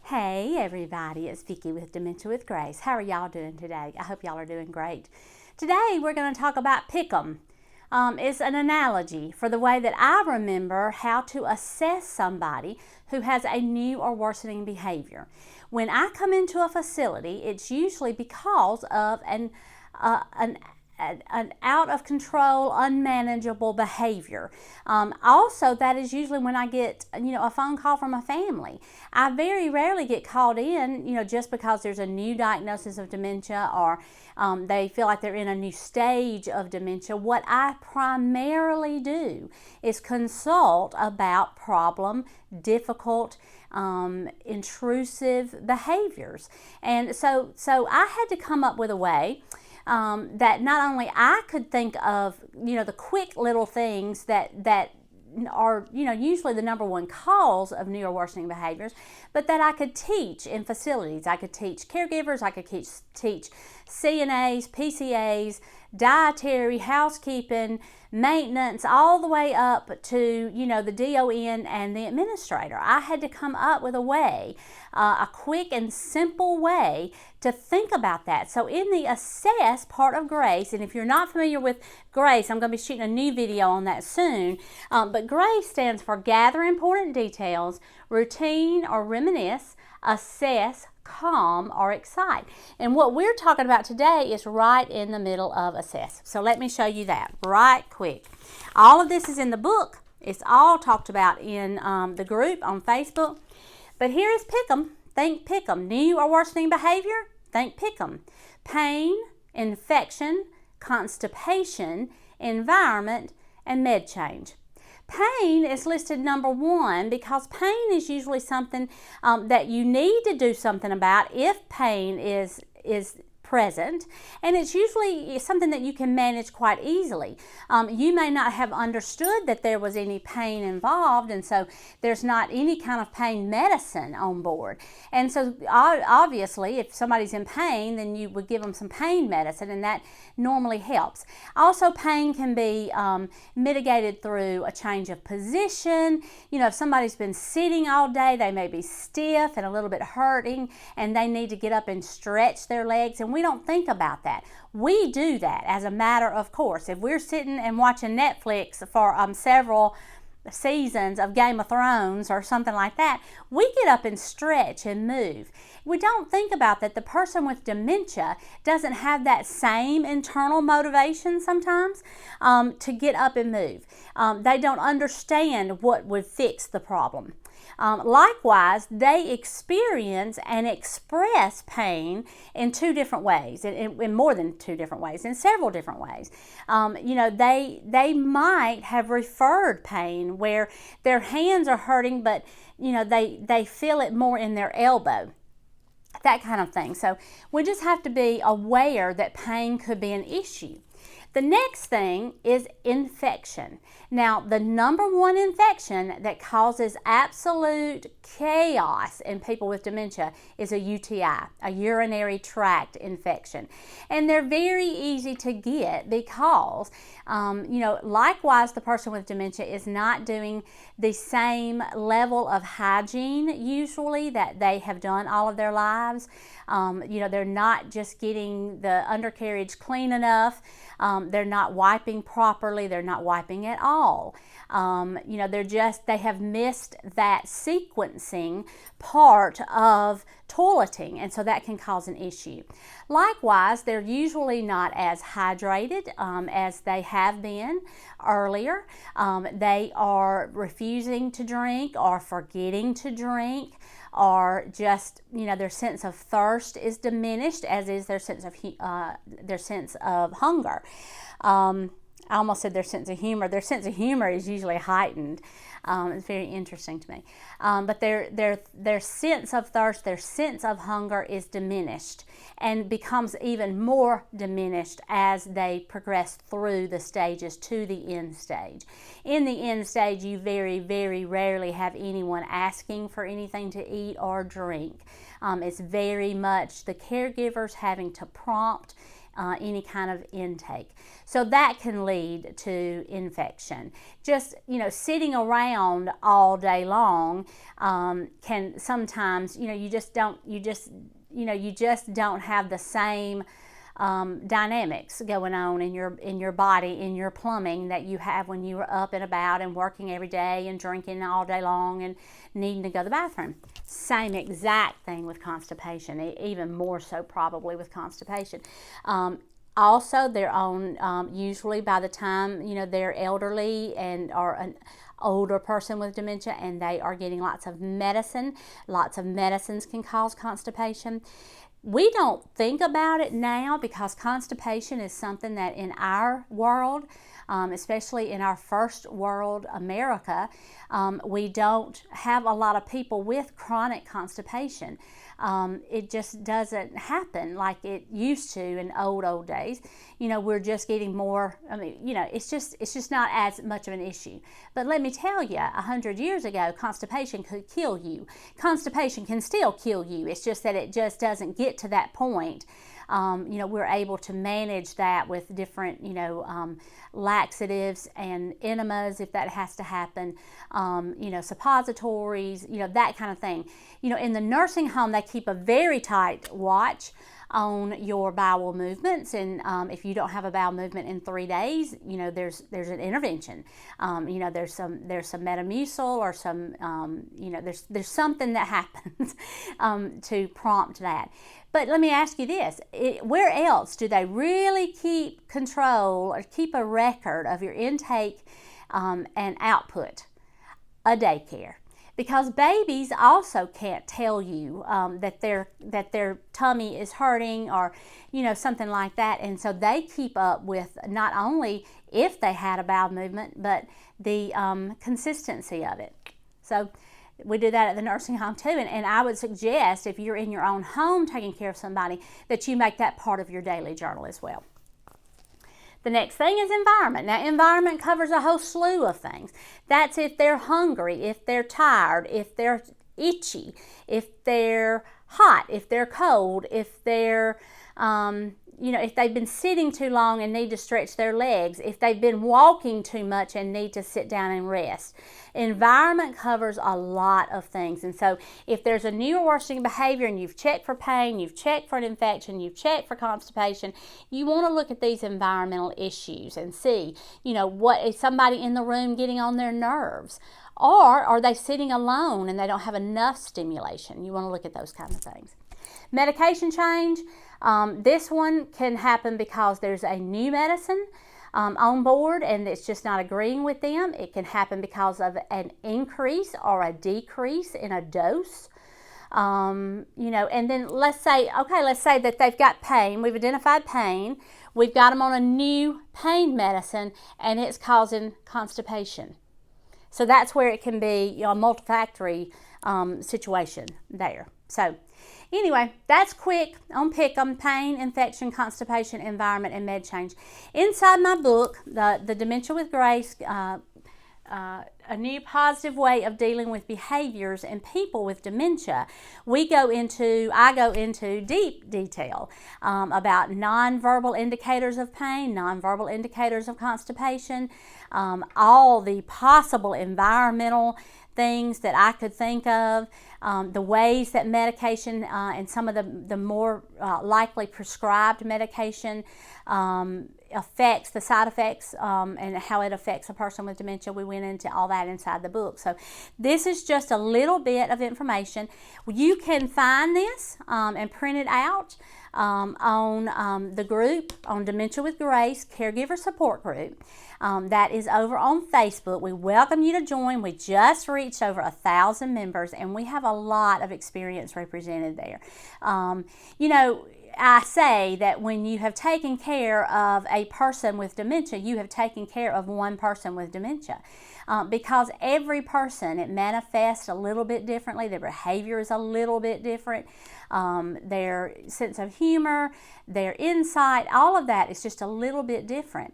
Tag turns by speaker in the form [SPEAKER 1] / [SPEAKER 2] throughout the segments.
[SPEAKER 1] Hey everybody, it's Vicki with Dementia with Grace. How are y'all doing today? I hope y'all are doing great. Today we're going to talk about PIC'EM. It's an analogy for the way that I remember how to assess somebody who has a new or worsening behavior. When I come into a facility, it's usually because of an out of control, unmanageable behavior. Also, that is usually when I get, a phone call from a family. I very rarely get called in, just because there's a new diagnosis of dementia or they feel like they're in a new stage of dementia. What I primarily do is consult about problem, difficult, intrusive behaviors. And so I had to come up with a way that not only I could think of, the quick little things that are, usually the number one cause of new or worsening behaviors, but that I could teach in facilities. I could teach caregivers, I could teach CNAs, PCAs, dietary, housekeeping, maintenance, all the way up to, the DON and the administrator. I had to come up with a way, a quick and simple way to think about that. So in the assess part of GRACE, and if you're not familiar with GRACE, I'm going to be shooting a new video on that soon, but GRACE stands for Gather Important Details, Routine or Reminisce, Assess, Calm, or Excite. And what we're talking about today is right in the middle of assess. So let me show you that right quick. All of this is in the book. It's all talked about in the group on Facebook. But here is PIC'EM. Think PIC'EM. New or worsening behavior? Think PIC'EM. Pain, infection, constipation, environment, and med change. Pain is listed number one because pain is usually something that you need to do something about if pain is present, and it's usually something that you can manage quite easily. You may not have understood that there was any pain involved, and so there's not any kind of pain medicine on board. And so obviously if somebody's in pain, then you would give them some pain medicine, and that normally helps. Also, pain can be mitigated through a change of position. If somebody's been sitting all day, they may be stiff and a little bit hurting, and they need to get up and stretch their legs, and we don't think about that. We do that as a matter of course. If we're sitting and watching Netflix for several seasons of Game of Thrones or something like that, we get up and stretch and move. We don't think about that the person with dementia doesn't have that same internal motivation sometimes to get up and move. They don't understand what would fix the problem. Likewise, they experience and express pain in two different ways, in more than two different ways, in several different ways. They might have referred pain where their hands are hurting, but they feel it more in their elbow. That kind of thing. So we just have to be aware that pain could be an issue. The next thing is infection. Now, the number one infection that causes absolute chaos in people with dementia is a UTI, a urinary tract infection. And they're very easy to get because, likewise, the person with dementia is not doing the same level of hygiene usually that they have done all of their lives. They're not just getting the undercarriage clean enough. They're not wiping properly. They're not wiping at all. They have missed that sequencing part of toileting, and so that can cause an issue. Likewise, they're usually not as hydrated as they have been earlier. They are refusing to drink or forgetting to drink, or just, their sense of thirst is diminished, as is their sense of hunger. I almost said their sense of humor. Their sense of humor is usually heightened. It's very interesting to me. But their sense of thirst, their sense of hunger is diminished and becomes even more diminished as they progress through the stages to the end stage. In the end stage, you very, very rarely have anyone asking for anything to eat or drink. It's very much the caregivers having to prompt any kind of intake. So that can lead to infection. Just, sitting around all day long can sometimes, you just don't have the same dynamics going on in your body, in your plumbing, that you have when you were up and about and working every day and drinking all day long and needing to go to the bathroom. Same exact thing with constipation, even more so probably with constipation. Also, they're on, usually by the time, they're elderly and are an older person with dementia, and they are getting lots of medicine. Lots of medicines can cause constipation. We don't think about it now because constipation is something that in our world, especially in our first world, America, we don't have a lot of people with chronic constipation. It just doesn't happen like it used to in old days. We're just getting more, it's just not as much of an issue. But let me tell you, 100 years ago, constipation could kill you. Constipation can still kill you. It's just that it just doesn't get to that point. We're able to manage that with different, laxatives and enemas if that has to happen, suppositories, that kind of thing. In the nursing home, they keep a very tight watch on your bowel movements, and if you don't have a bowel movement in 3 days, there's an intervention. There's some Metamucil or some, there's something that happens to prompt that. But let me ask you this, where else do they really keep control or keep a record of your intake and output? A daycare. Because babies also can't tell you that their tummy is hurting or something like that, and so they keep up with not only if they had a bowel movement but the consistency of it. So we do that at the nursing home too, and I would suggest if you're in your own home taking care of somebody that you make that part of your daily journal as well. The next thing is environment. Now, environment covers a whole slew of things. That's if they're hungry, if they're tired, if they're itchy, if they're hot, if they're cold, if they're, if they've been sitting too long and need to stretch their legs, if they've been walking too much and need to sit down and rest. Environment covers a lot of things, and so if there's a new or worsening behavior and you've checked for pain, you've checked for an infection, you've checked for constipation, you want to look at these environmental issues and see, what is somebody in the room getting on their nerves, or are they sitting alone and they don't have enough stimulation? You want to look at those kinds of things. Medication change, this one can happen because there's a new medicine on board and it's just not agreeing with them. It can happen because of an increase or a decrease in a dose. And then let's say that they've got pain. We've identified pain. We've got them on a new pain medicine and it's causing constipation. So that's where it can be a multifactorial situation there. So anyway, that's quick on PIC'EM, pain, infection, constipation, environment, and med change. Inside my book, the Dementia with Grace, a new positive way of dealing with behaviors in people with dementia, I go into deep detail about nonverbal indicators of pain, nonverbal indicators of constipation, all the possible environmental things that I could think of, the ways that medication and some of the more likely prescribed medication affects the side effects and how it affects a person with dementia. We went into all that inside the book. So this is just a little bit of information. You can find this and print it out on the group, on Dementia with Grace Caregiver Support Group. That is over on Facebook. We welcome you to join. We just reached over 1,000 members and we have a lot of experience represented there. I say that when you have taken care of a person with dementia, you have taken care of one person with dementia. Because every person, it manifests a little bit differently. Their behavior is a little bit different. Their sense of humor, their insight, all of that is just a little bit different.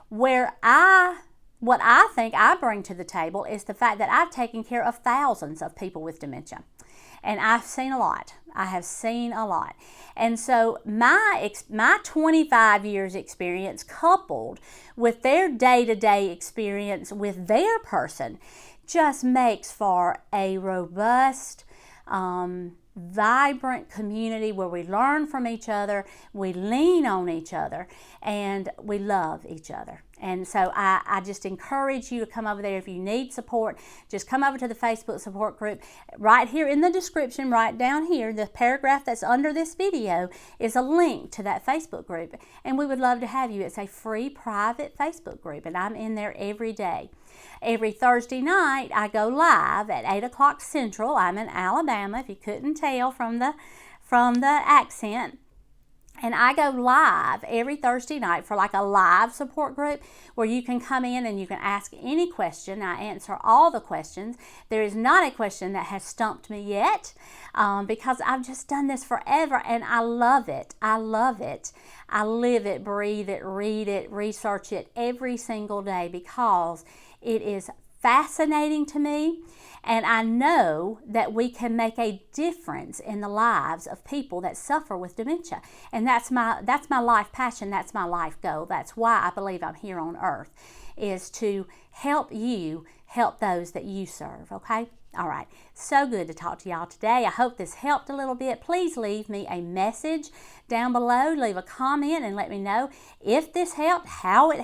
[SPEAKER 1] Where I what I think I bring to the table is the fact that I've taken care of thousands of people with dementia. And I've seen a lot. I have seen a lot. And so my 25 years experience coupled with their day-to-day experience with their person just makes for a robust, vibrant community where we learn from each other, we lean on each other, and we love each other. And so I just encourage you to come over there. If you need support, just come over to the Facebook support group. Right here in the description, right down here, the paragraph that's under this video is a link to that Facebook group. And we would love to have you. It's a free private Facebook group, and I'm in there every day. Every Thursday night, I go live at 8 o'clock Central. I'm in Alabama, if you couldn't tell from the accent. And I go live every Thursday night for like a live support group where you can come in and you can ask any question. I answer all the questions. There is not a question that has stumped me yet because I've just done this forever and I love it. I love it. I live it, breathe it, read it, research it every single day because it is fascinating to me, and I know that we can make a difference in the lives of people that suffer with dementia. And that's my life passion, that's my life goal. That's why I believe I'm here on earth, is to help you help those that you serve, okay? All right, so good to talk to y'all today. I hope this helped a little bit. Please leave me a message down below. Leave a comment and let me know if this helped, how it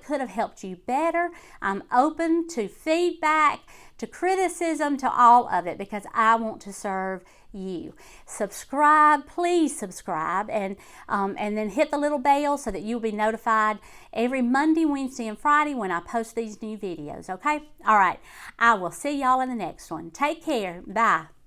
[SPEAKER 1] could have helped you better. I'm open to feedback, to criticism, to all of it because I want to serve you. Subscribe, please subscribe, and then hit the little bell so that you'll be notified every Monday, Wednesday, and Friday when I post these new videos, okay? All right, I will see y'all in the next one. Take care. Bye.